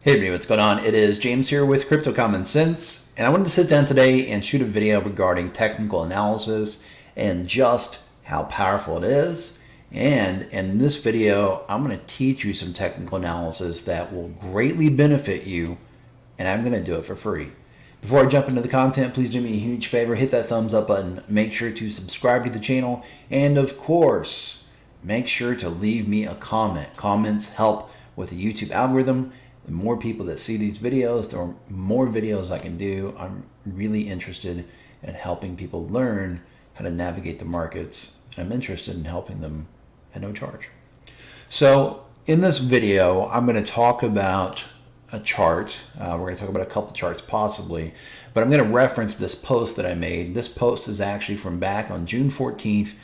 Hey everybody, what's going on? It is James here with Crypto Common Sense, and I wanted to sit down today and shoot a video regarding technical analysis and just how powerful it is. And in this video, I'm going to teach you some technical analysis that will greatly benefit you, and I'm going to do it for free. Before I jump into the content, please do me a huge favor, hit that thumbs up button, make sure to subscribe to the channel, and of course, make sure to leave me a comment. Comments help with the YouTube algorithm. The more people that see these videos, the more videos I can do. I'm really interested in helping people learn how to navigate the markets. I'm interested in helping them at no charge. So in this video, I'm going to talk about a chart. We're going to talk about a couple charts possibly, but I'm going to reference this post that I made. This post is actually from back on June 14th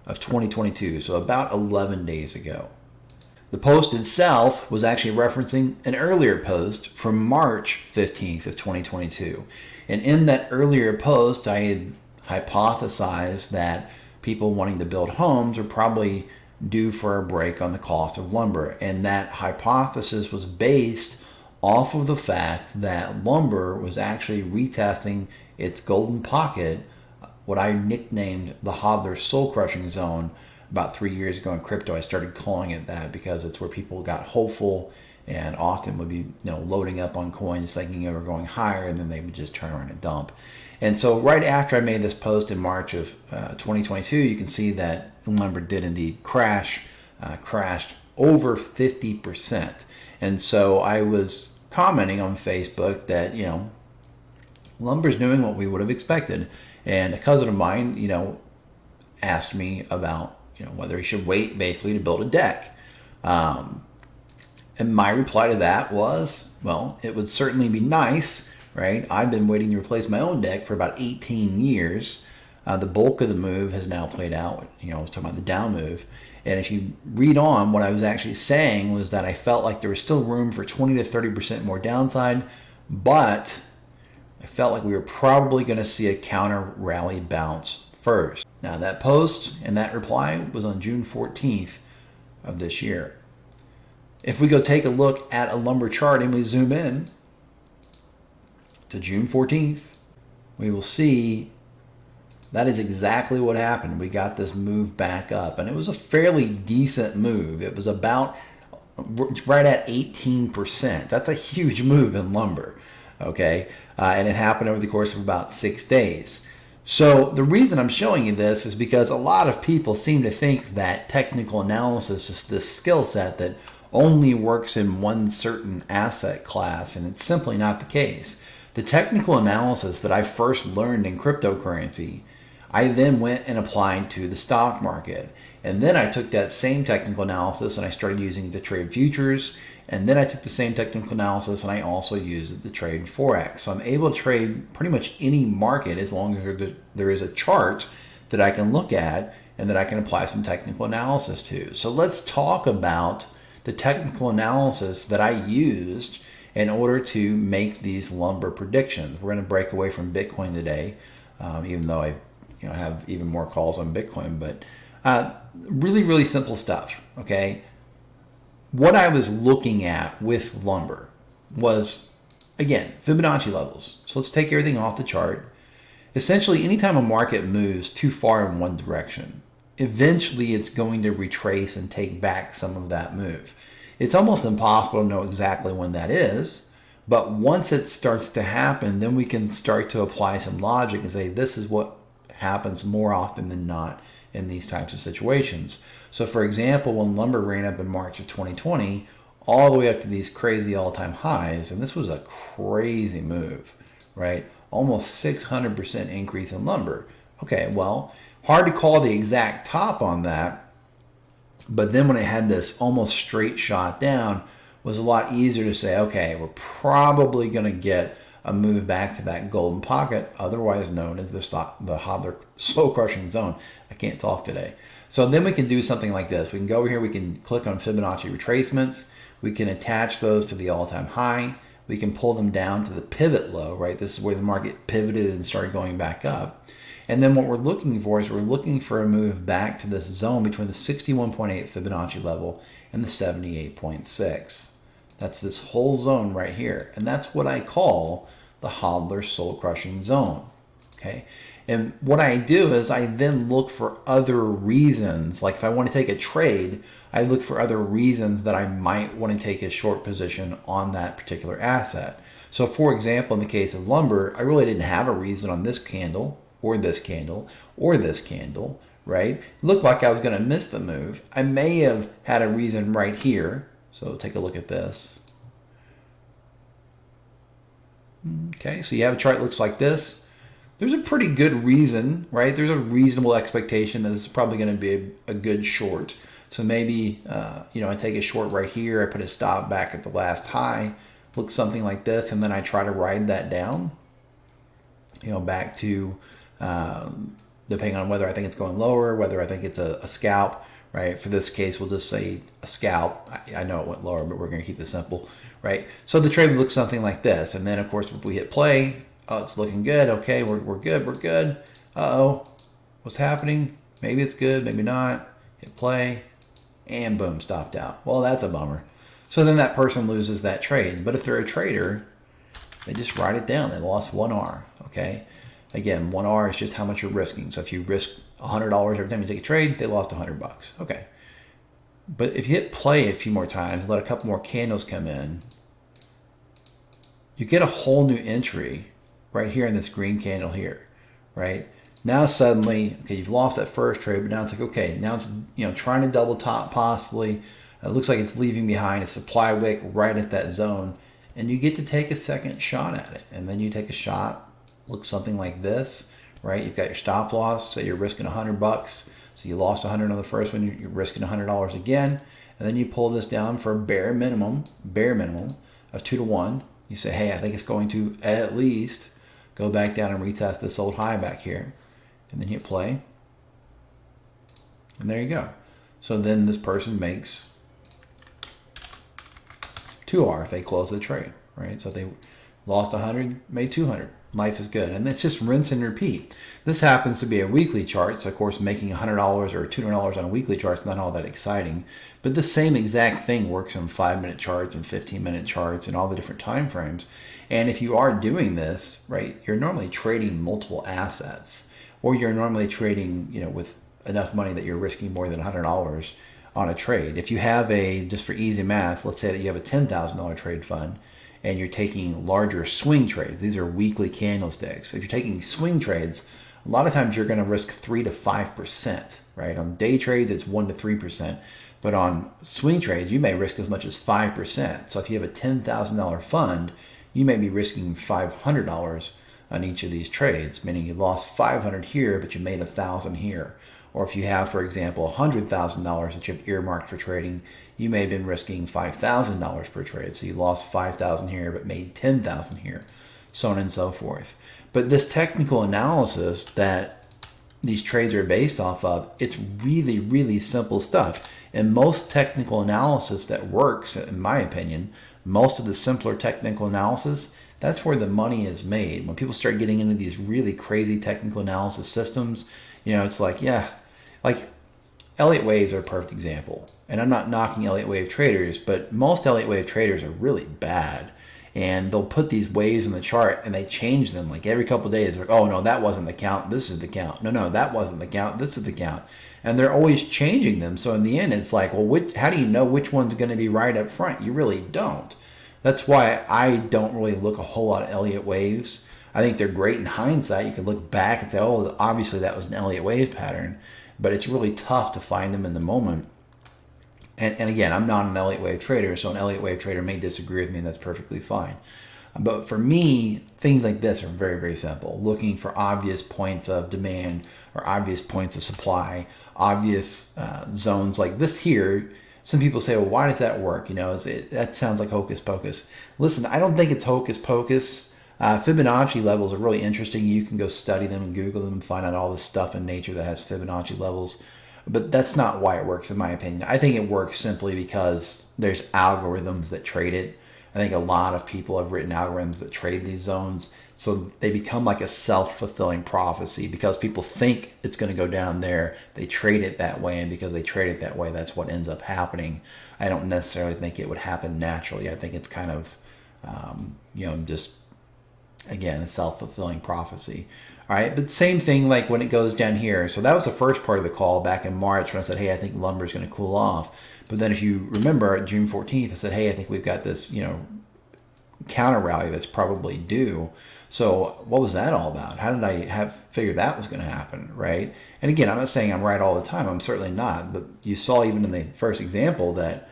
of 2022, so about 11 days ago. The post itself was actually referencing an earlier post from March 15th of 2022. And in that earlier post, I had hypothesized that people wanting to build homes are probably due for a break on the cost of lumber. And that hypothesis was based off of the fact that lumber was actually retesting its golden pocket, what I nicknamed the hodler's soul crushing zone. About 3 years ago in crypto, I started calling it that because it's where people got hopeful and often would be loading up on coins thinking they were going higher, and then they would just turn around and dump. And so right after I made this post in March of 2022, you can see that lumber did indeed crash, crashed over 50%. And so I was commenting on Facebook that, lumber's doing what we would have expected. And a cousin of mine, asked me about whether he should wait basically to build a deck. And my reply to that was, well, it would certainly be nice, right? I've been waiting to replace my own deck for about 18 years. The bulk of the move has now played out. I was talking about the down move. And if you read on, what I was actually saying was that I felt like there was still room for 20 to 30% more downside, but I felt like we were probably going to see a counter rally bounce first. Now that post and that reply was on June 14th of this year. If we go take a look at a lumber chart and we zoom in to June 14th, we will see that is exactly what happened. We got this move back up, and it was a fairly decent move. It was about right at 18%. That's a huge move in lumber, okay? And it happened over the course of about 6 days. So the reason I'm showing you this is because a lot of people seem to think that technical analysis is this skill set that only works in one certain asset class, and it's simply not the case. The technical analysis that I first learned in cryptocurrency, I then went and applied to the stock market. And then I took that same technical analysis and I started using it to trade futures. And then I took the same technical analysis and I also used it to trade Forex. So I'm able to trade pretty much any market as long as there is a chart that I can look at and that I can apply some technical analysis to. So let's talk about the technical analysis that I used in order to make these lumber predictions. We're going to break away from Bitcoin today, even though I have even more calls on Bitcoin, but really, really simple stuff, okay? What I was looking at with lumber was, again, Fibonacci levels. So let's take everything off the chart. Essentially, anytime a market moves too far in one direction, eventually it's going to retrace and take back some of that move. It's almost impossible to know exactly when that is, but once it starts to happen, then we can start to apply some logic and say, this is what happens more often than not in these types of situations. So for example, when lumber ran up in March of 2020, all the way up to these crazy all-time highs, and this was a crazy move, right? Almost 600% increase in lumber. Okay, well, hard to call the exact top on that, but then when it had this almost straight shot down, was a lot easier to say, okay, we're probably going to get a move back to that golden pocket, otherwise known as the hodler soul crushing zone. I can't talk today. So then we can do something like this. We can go over here, we can click on Fibonacci Retracements. We can attach those to the all-time high. We can pull them down to the pivot low, right? This is where the market pivoted and started going back up. And then what we're looking for is we're looking for a move back to this zone between the 61.8 Fibonacci level and the 78.6. That's this whole zone right here. And that's what I call the hodler soul crushing zone. Okay. And what I do is I then look for other reasons. Like if I want to take a trade, I look for other reasons that I might want to take a short position on that particular asset. So for example, in the case of lumber, I really didn't have a reason on this candle or this candle or this candle, right? It looked like I was going to miss the move. I may have had a reason right here. So take a look at this. Okay, so you have a chart that looks like this. There's a pretty good reason, right? There's a reasonable expectation that this is probably going to be a good short. So maybe, I take a short right here. I put a stop back at the last high, looks something like this, and then I try to ride that down, back to, depending on whether I think it's going lower, whether I think it's a scalp, right? For this case, we'll just say a scalp. I know it went lower, but we're going to keep this simple, right? So the trade would look something like this. And then, of course, if we hit play, oh, it's looking good. Okay, we're good. We're good. Uh-oh. What's happening? Maybe it's good. Maybe not. Hit play. And boom, stopped out. Well, that's a bummer. So then that person loses that trade. But if they're a trader, they just write it down. They lost 1R. Okay. Again, 1R is just how much you're risking. So if you risk $100 every time you take a trade, they lost $100. Okay. But if you hit play a few more times, let a couple more candles come in, you get a whole new entry right here in this green candle here, right? Now suddenly, okay, you've lost that first trade, but now it's like, okay, now it's, trying to double top possibly. It looks like it's leaving behind a supply wick right at that zone, and you get to take a second shot at it. And then you take a shot, looks something like this, right? You've got your stop loss, so you're risking $100. So you lost 100 on the first one, you're risking $100 again. And then you pull this down for a bare minimum of 2 to 1. You say, hey, I think it's going to at least go back down and retest this old high back here. And then hit play. And there you go. So then this person makes 2R if they close the trade, right? So if they lost 100, made 200. Life is good. And it's just rinse and repeat. This happens to be a weekly chart. So of course, making $100 or $200 on a weekly chart is not all that exciting. But the same exact thing works on 5-minute charts and 15-minute charts and all the different time frames. And if you are doing this, right, you're normally trading multiple assets, or you're normally trading, with enough money that you're risking more than $100 on a trade. If you have just for easy math, let's say that you have a $10,000 trade fund, and you're taking larger swing trades. These are weekly candlesticks. If you're taking swing trades, a lot of times you're going to risk 3 to 5%, right? On day trades, it's 1 to 3%. But on swing trades, you may risk as much as 5%. So if you have a $10,000 fund, you may be risking $500 on each of these trades, meaning you lost $500 here, but you made $1,000 here. Or if you have, for example, $100,000 that you have earmarked for trading, you may have been risking $5,000 per trade. So you lost $5,000 here, but made $10,000 here, so on and so forth. But this technical analysis that these trades are based off of, it's really, really simple stuff. And most technical analysis that works, in my opinion, most of the simpler technical analysis, that's where the money is made. When people start getting into these really crazy technical analysis systems, it's like, like Elliott waves are a perfect example. And I'm not knocking Elliott wave traders, but most Elliott wave traders are really bad. And they'll put these waves in the chart and they change them like every couple of days. Like, oh no, that wasn't the count. This is the count. No, that wasn't the count. This is the count. And they're always changing them. So in the end, it's like, well, how do you know which one's going to be right up front? You really don't. That's why I don't really look a whole lot at Elliott waves. I think they're great in hindsight. You can look back and say, oh, obviously that was an Elliott wave pattern. But it's really tough to find them in the moment. And again, I'm not an Elliott wave trader, so an Elliott wave trader may disagree with me, and that's perfectly fine. But for me, things like this are very, very simple. Looking for obvious points of demand or obvious points of supply, obvious zones like this here. Some people say, well, why does that work? That sounds like hocus pocus. Listen, I don't think it's hocus pocus. Fibonacci levels are really interesting. You can go study them and Google them and find out all the stuff in nature that has Fibonacci levels. But that's not why it works, in my opinion. I think it works simply because there's algorithms that trade it. I think a lot of people have written algorithms that trade these zones, so they become like a self-fulfilling prophecy because people think it's going to go down there. They trade it that way, and because they trade it that way, that's what ends up happening. I don't necessarily think it would happen naturally. I think it's kind of, just, again, a self-fulfilling prophecy. All right, but same thing like when it goes down here. So that was the first part of the call back in March when I said, hey, I think lumber is going to cool off. But then if you remember, June 14th, I said, hey, I think we've got this, counter rally that's probably due. So what was that all about? How did I figure that was going to happen, right? And again, I'm not saying I'm right all the time. I'm certainly not. But you saw even in the first example that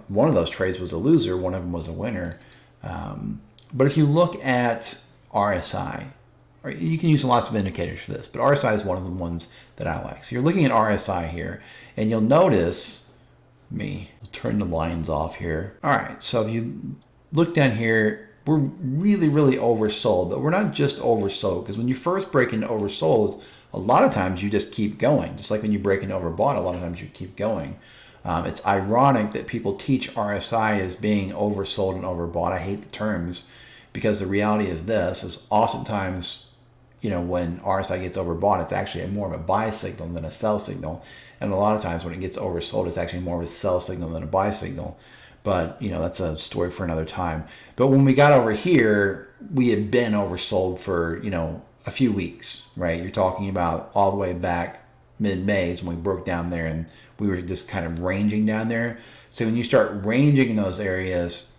one of those trades was a loser, one of them was a winner. But if you look at RSI, or you can use lots of indicators for this, but RSI is one of the ones that I like. So you're looking at RSI here, and you'll notice, I'll turn the lines off here. All right, so if you look down here, we're really, really oversold, but we're not just oversold, because when you first break into oversold, a lot of times you just keep going. Just like when you break into overbought, a lot of times you keep going. It's ironic that people teach RSI as being oversold and overbought. I hate the terms, because the reality is this, is oftentimes, when RSI gets overbought, it's actually more of a buy signal than a sell signal. And a lot of times when it gets oversold, it's actually more of a sell signal than a buy signal. But, that's a story for another time. But when we got over here, we had been oversold for, a few weeks, right? You're talking about all the way back mid-May is when we broke down there, and we were just kind of ranging down there. So when you start ranging in those areas,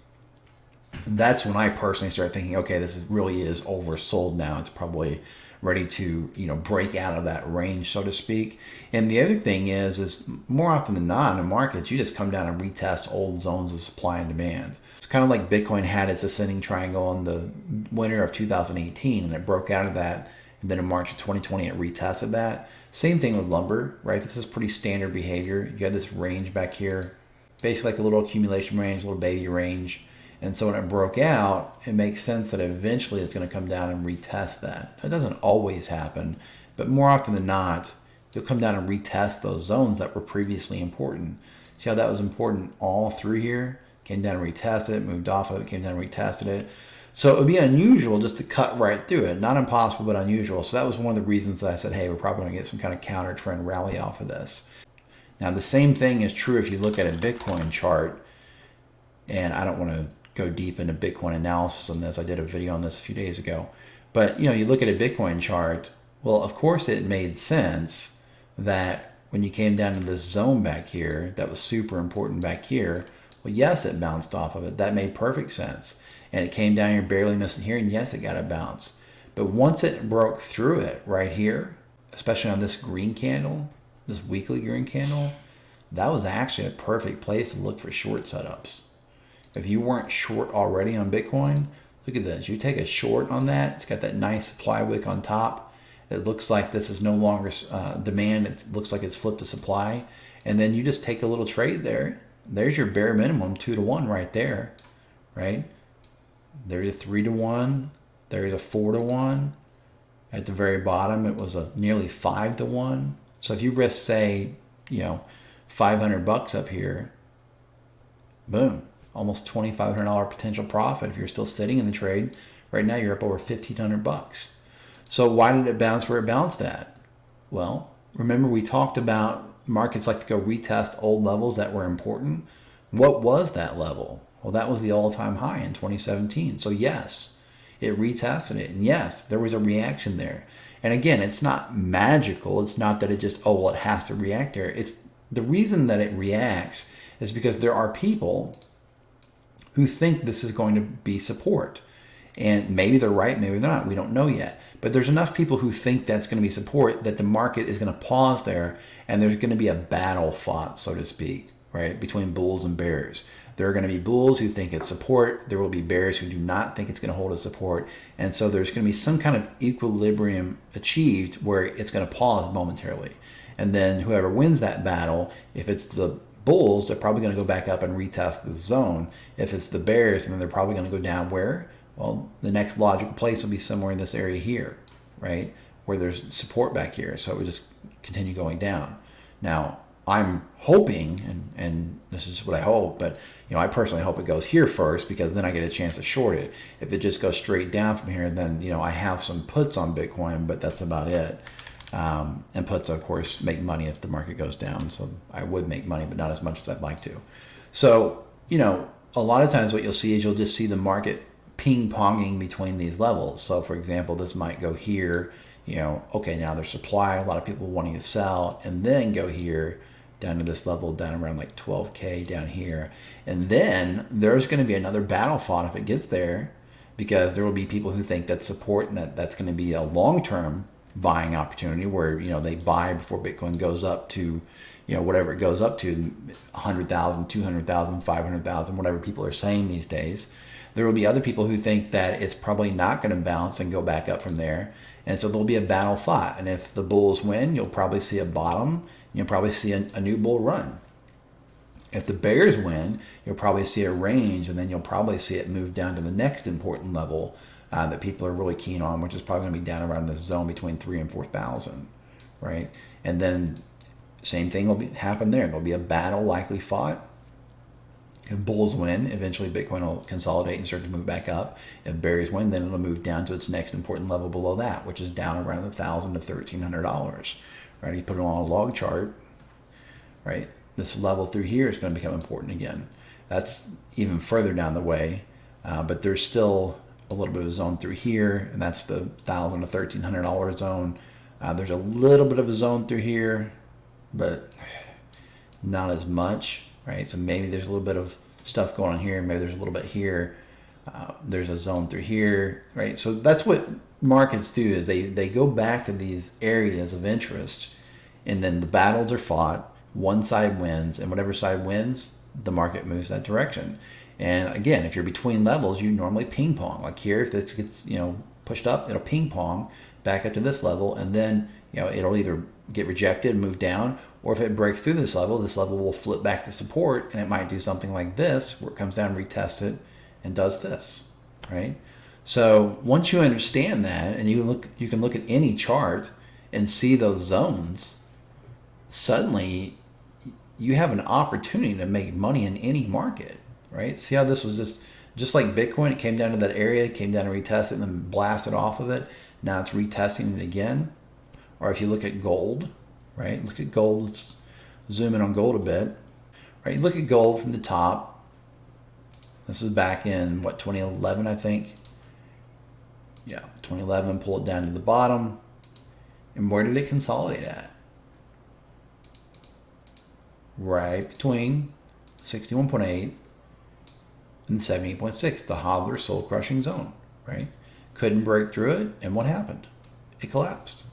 that's when I personally start thinking, okay, really is oversold now. It's probably ready to, break out of that range, so to speak. And the other thing is more often than not in markets, you just come down and retest old zones of supply and demand. It's kind of like Bitcoin had its ascending triangle in the winter of 2018, and it broke out of that. And then in March of 2020, it retested that. Same thing with lumber, right? This is pretty standard behavior. You got this range back here, basically like a little accumulation range, a little baby range. And so when it broke out, it makes sense that eventually it's going to come down and retest that. That doesn't always happen, but more often than not, you'll come down and retest those zones that were previously important. See how that was important all through here? Came down and retested it, moved off of it, came down and retested it. So it would be unusual just to cut right through it. Not impossible, but unusual. So that was one of the reasons that I said, hey, we're probably going to get some kind of counter trend rally off of this. Now, the same thing is true if you look at a Bitcoin chart, and I don't want to go deep into Bitcoin analysis on this. I did a video on this a few days ago. But, you look at a Bitcoin chart, well, of course it made sense that when you came down to this zone back here, that was super important back here, well, yes, it bounced off of it. That made perfect sense. And it came down here, barely missing here, and yes, it got a bounce. But once it broke through it right here, especially on this green candle, this weekly green candle, that was actually a perfect place to look for short setups. If you weren't short already on Bitcoin, look at this. You take a short on that. It's got that nice supply wick on top. It looks like this is no longer demand. It looks like it's flipped to supply. And then you just take a little trade there. There's your bare minimum 2-to-1 right there, right? There's a 3-to-1. There's a 4-to-1. At the very bottom, it was a nearly 5-to-1. So if you risk, say, $500 up here, boom. Almost $2,500 potential profit if you're still sitting in the trade. Right now, you're up over $1,500. So why did it bounce where it bounced at? Well, remember we talked about markets like to go retest old levels that were important. What was that level? Well, that was the all-time high in 2017. So yes, it retested it. And yes, there was a reaction there. And again, it's not magical. It's not that it just, it has to react there. It's the reason that it reacts is because there are people who think this is going to be support. And maybe they're right, maybe they're not. We don't know yet. But there's enough people who think that's going to be support that the market is going to pause there, and there's going to be a battle fought, so to speak, right, between bulls and bears. There are going to be bulls who think it's support. There will be bears who do not think it's going to hold as support. And so there's going to be some kind of equilibrium achieved where it's going to pause momentarily. And then whoever wins that battle, if it's the bulls, they're probably going to go back up and retest the zone. If it's the bears, then they're probably going to go down where? Well, the next logical place will be somewhere in this area here, right? Where there's support back here. So it would just continue going down. Now, I'm hoping, and this is what I hope, but I personally hope it goes here first, because then I get a chance to short it. If it just goes straight down from here, then I have some puts on Bitcoin, but that's about it. And puts, of course, make money if the market goes down. So I would make money, but not as much as I'd like to. So a lot of times what you'll see is you'll just see the market ping-ponging between these levels. So for example, this might go here, okay, now there's supply, a lot of people wanting to sell, and then go here down to this level, down around like 12K down here. And then there's going to be another battle fought if it gets there, because there will be people who think that's support and that's going to be a long-term buying opportunity where, they buy before Bitcoin goes up to, whatever it goes up to, 100,000, 200,000, 500,000, whatever people are saying these days. There will be other people who think that it's probably not going to bounce and go back up from there. And so there'll be a battle fought. And if the bulls win, you'll probably see a bottom. You'll probably see a new bull run. If the bears win, you'll probably see a range, and then you'll probably see it move down to the next important level that people are really keen on, which is probably going to be down around this zone between 3,000 and 4,000, right? And then same thing will happen there. There'll be a battle likely fought. If bulls win, eventually Bitcoin will consolidate and start to move back up. If bears win, then it'll move down to its next important level below that, which is down around $1,000 to $1,300, right? You put it on a log chart, right? This level through here is going to become important again. That's even further down the way, but there's still a little bit of a zone through here, and that's the $1,000 to $1,300 zone. There's a little bit of a zone through here, but not as much, right? So maybe there's a little bit of stuff going on here, maybe there's a little bit here. There's a zone through here, right? So that's what markets do, is they go back to these areas of interest, and then the battles are fought, one side wins, and whatever side wins, the market moves that direction. And again, if you're between levels, you normally ping pong. Like here, if this gets pushed up, it'll ping pong back up to this level, and then it'll either get rejected and move down, or if it breaks through this level will flip back to support, and it might do something like this, where it comes down, retests it, and does this, right? So once you understand that, and you can look at any chart and see those zones, suddenly you have an opportunity to make money in any market, right? See how this was just like Bitcoin, it came down to that area, came down and retested, and then blasted off of it. Now it's retesting it again. Or if you look at gold, right? Look at gold. Let's zoom in on gold a bit, right? Look at gold from the top. This is back in 2011, I think. Yeah, 2011. Pull it down to the bottom, and where did it consolidate at? Right between 61.8 and 78.6, the hodler soul crushing zone, right? Couldn't break through it, and what happened? It collapsed.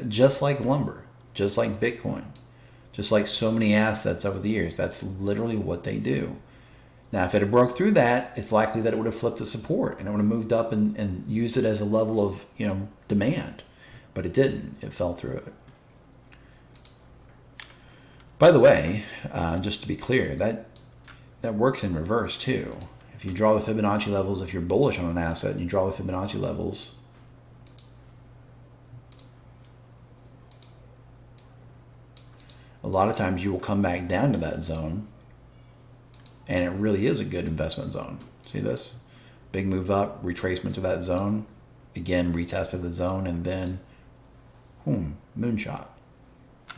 Just like lumber, just like Bitcoin, just like so many assets over the years. That's literally what they do. Now, if it had broke through that, it's likely that it would have flipped to support, and it would have moved up and used it as a level of demand, but it didn't. It fell through it. By the way, just to be clear, that works in reverse too. If you draw the Fibonacci levels, if you're bullish on an asset and you draw the Fibonacci levels, a lot of times you will come back down to that zone, and it really is a good investment zone. See this? Big move up, retracement to that zone, again retested the zone, and then boom, moonshot.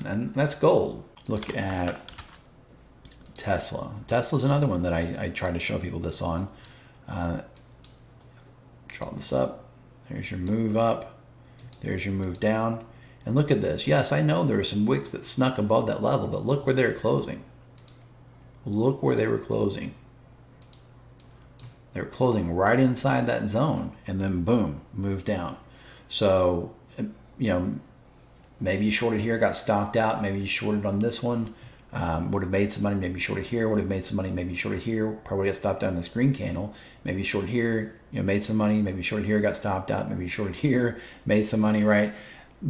And that's gold. Look at Tesla. Tesla's another one that I try to show people this on. Draw this up. There's your move up. There's your move down. And look at this. Yes, I know there are some wicks that snuck above that level, but look where they're closing. Look where they were closing. They were closing right inside that zone, and then boom, moved down. So, maybe you shorted here, got stopped out. Maybe you shorted on this one, would have made some money. Maybe you shorted here, would have made some money. Maybe you shorted here, probably got stopped out in this green candle. Maybe you shorted here, made some money. Maybe you shorted here, got stopped out. Maybe you shorted here, made some money, right?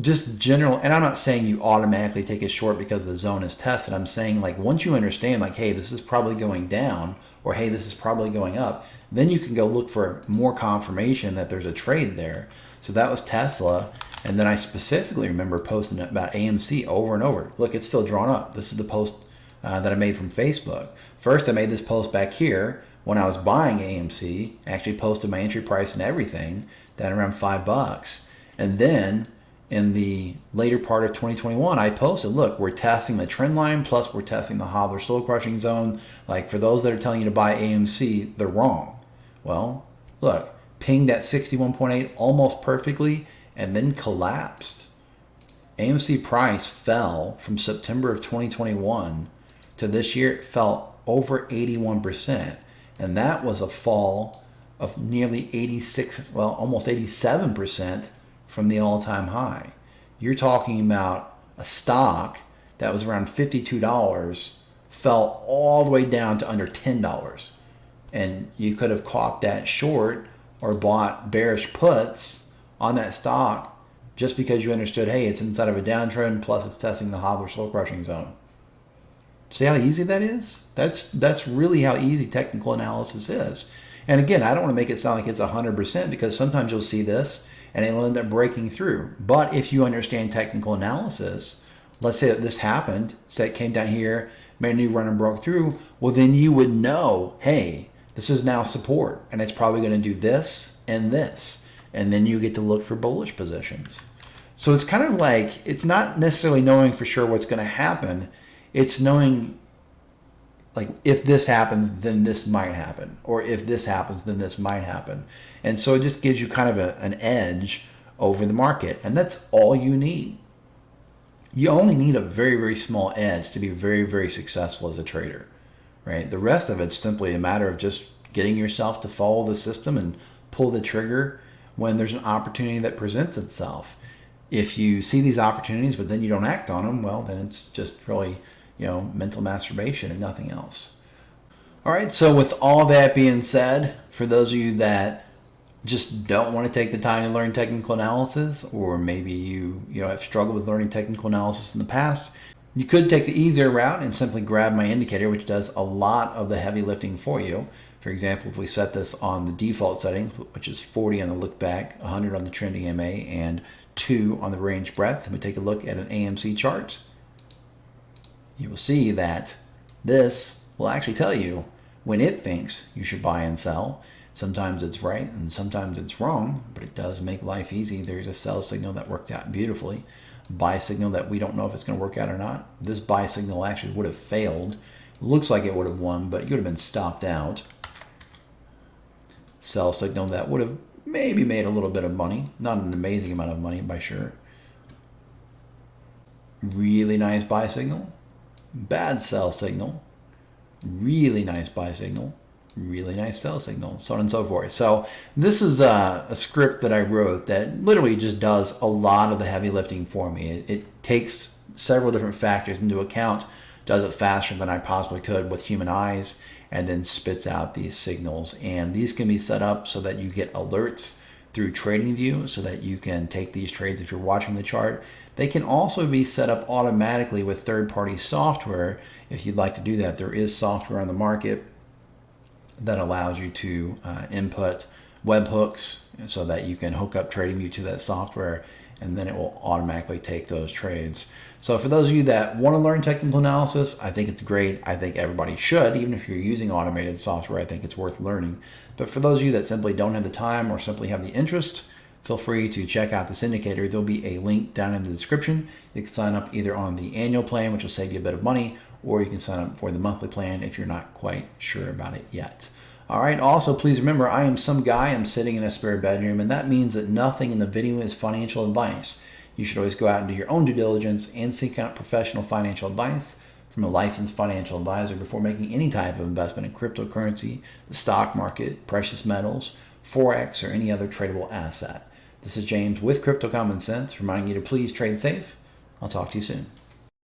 Just general, and I'm not saying you automatically take a short because the zone is tested. I'm saying, like, once you understand, like, hey, this is probably going down, or hey, this is probably going up, then you can go look for more confirmation that there's a trade there. So that was Tesla. And then I specifically remember posting about AMC over and over. Look, it's still drawn up. This is the post that I made from Facebook. First, I made this post back here when I was buying AMC. I actually posted my entry price and everything down around $5. And then in the later part of 2021, I posted, look, we're testing the trend line, plus we're testing the Hodler soul crushing zone. Like, for those that are telling you to buy AMC, they're wrong. Well, look, pinged at 61.8 almost perfectly and then collapsed. AMC price fell from September of 2021 to this year. It fell over 81%. And that was a fall of nearly 86, well, almost 87% from the all-time high. You're talking about a stock that was around $52, fell all the way down to under $10. And you could have caught that short or bought bearish puts on that stock just because you understood, hey, it's inside of a downtrend, plus it's testing the Hodler soul crushing zone. See how easy that is? That's really how easy technical analysis is. And again, I don't want to make it sound like it's 100% because sometimes you'll see this and it'll end up breaking through. But if you understand technical analysis, let's say that this happened, say it came down here, made a new run and broke through, well then you would know, hey, this is now support and it's probably going to do this and this. And then you get to look for bullish positions. So it's kind of like, it's not necessarily knowing for sure what's going to happen. It's knowing, like, if this happens, then this might happen. Or if this happens, then this might happen. And so it just gives you kind of an edge over the market. And that's all you need. You only need a very, very small edge to be very, very successful as a trader, right? The rest of it's simply a matter of just getting yourself to follow the system and pull the trigger when there's an opportunity that presents itself. If you see these opportunities, but then you don't act on them, well, then it's just really, mental masturbation and nothing else. All right, so with all that being said, for those of you that just don't want to take the time to learn technical analysis, or maybe you have struggled with learning technical analysis in the past, you could take the easier route and simply grab my indicator, which does a lot of the heavy lifting for you. For example, if we set this on the default settings, which is 40 on the look back, 100 on the trending MA, and 2 on the range breadth, and we take a look at an AMC chart, you will see that this will actually tell you when it thinks you should buy and sell. Sometimes it's right and sometimes it's wrong, but it does make life easy. There's a sell signal that worked out beautifully. Buy signal that we don't know if it's going to work out or not. This buy signal actually would have failed. It looks like it would have won, but you would have been stopped out. Sell signal that would have maybe made a little bit of money. Not an amazing amount of money by sure. Really nice buy signal. Bad sell signal. Really nice buy signal. Really nice sell signal, so on and so forth. So this is a script that I wrote that literally just does a lot of the heavy lifting for me. It takes several different factors into account, does it faster than I possibly could with human eyes, and then spits out these signals. And these can be set up so that you get alerts through TradingView so that you can take these trades if you're watching the chart. They can also be set up automatically with third-party software if you'd like to do that. There is software on the market that allows you to input webhooks so that you can hook up TradingView to that software, and then it will automatically take those trades. So for those of you that want to learn technical analysis, I think it's great. I think everybody should. Even if you're using automated software, I think it's worth learning. But for those of you that simply don't have the time or simply have the interest, feel free to check out this indicator. There'll be a link down in the description. You can sign up either on the annual plan, which will save you a bit of money, or you can sign up for the monthly plan if you're not quite sure about it yet. All right, also please remember, I am some guy, I'm sitting in a spare bedroom, and that means that nothing in the video is financial advice. You should always go out and do your own due diligence and seek out professional financial advice from a licensed financial advisor before making any type of investment in cryptocurrency, the stock market, precious metals, Forex, or any other tradable asset. This is James with Crypto Common Sense, reminding you to please trade safe. I'll talk to you soon.